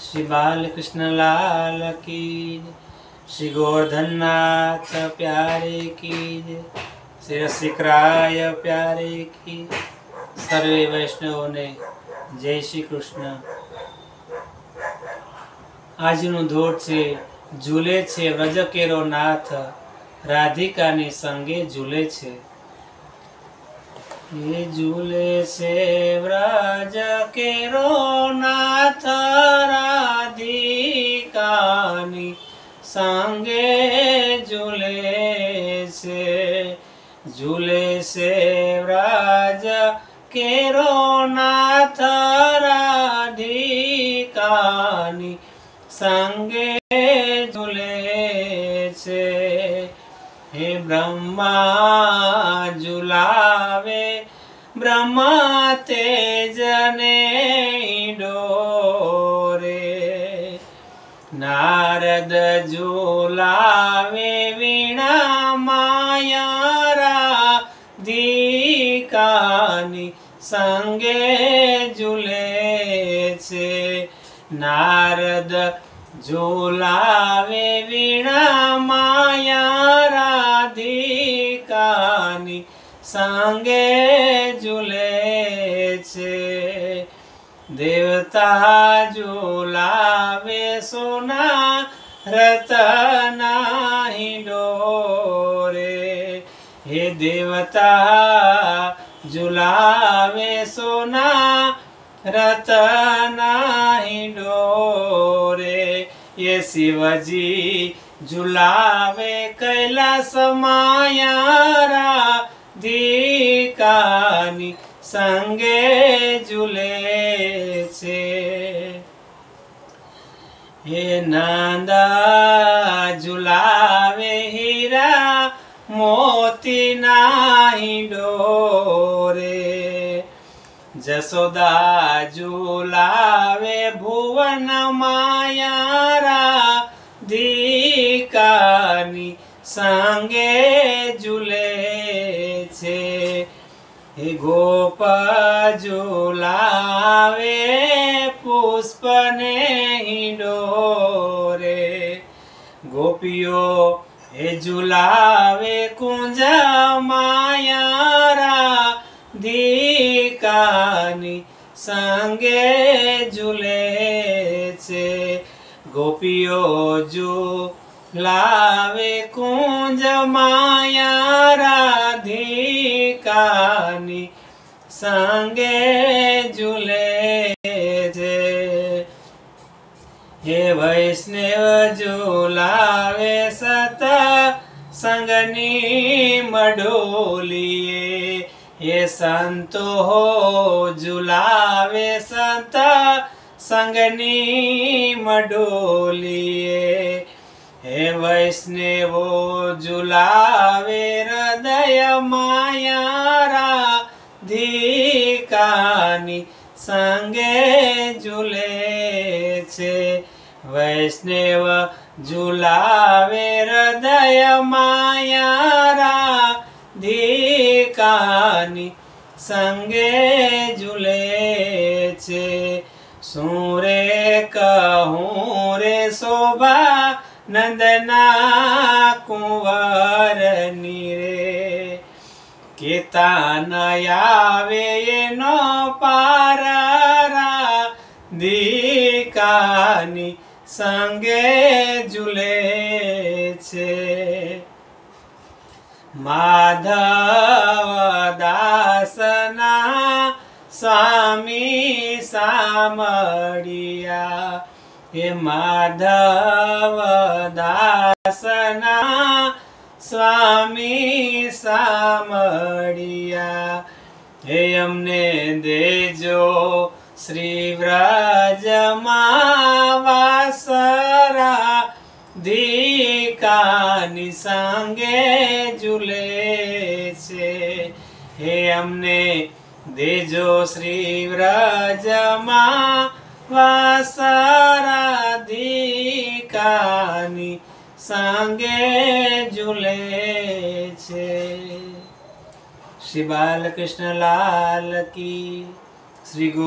श्री बालकृष्ण लाल की जय। श्री गोवर्धननाथ प्यारे की जय। श्री रसिकराय प्यारे की। सर्वे वैष्णव ने जय श्री कृष्ण। આજનું ધોળ છે ઝૂલે છે વ્રજ કેરો નાથ, રાધિકાની સંગે ઝૂલે છે. એ ઝૂલે છે વ્રજ કેરો નાથ, રાધિકાની સંગે ઝૂલે છે. ઝૂલે છે વ્રજ કેરો નાથ, રાધિકાની संगे झूले छे. हे ब्रह्मा झूलावे ब्रह्मा तेजने डोरे, नारद झूलावे वीणा माया राधिकानी संगे झूले छे. नारद झूलावे वीणा माया राधिकानी संगे झूले छे. देवता झूलावे सोना रतना डोरे, हे देवता झूलावे सोना रतना डोरे. ये शिवजी झूलावे कैलास माया राधिकानी संगे झूले छे. हे नंदा झूलावे हीरा मोती नाही डोरे, जसोदा झूलावे भुवन माया राधिकानी संगे झूले छे. हे गोप झूलावे पुष्पने डोरे, गोपियो हे झूलावे कुंज माया राधिकानी संगे झूले छे. गोपियो झूलावे कुंज माया राधिकानी संगे झूले छे. हे वैष्णव झूलावे सत संगनी मडोलिए, ये संतो हो झूलावे संत संगनी मडोलिए. हे वैष्णवो झूलावे हृदय माया राधिकानी संगे झूले छे. वैष्णव झूलावे हृदय माया राधिकानी संगे झूले छे. सूरे कहूँ रे शोभा नंदना कुंवर नीरे, केता नयावे नो पार राधिकानी संगे झूले छे. माधव दासना स्वामी सामड़िया, हे माधव दासना स्वामी सामड़िया. हे अमने देजो श्री व्रज वासरा राधिकानी संगे झूले छे. हे अमने देजो श्री व्रजमा वासरा राधिकानी संगे झूले छे. श्री बालकृष्ण लाल की। श्री गो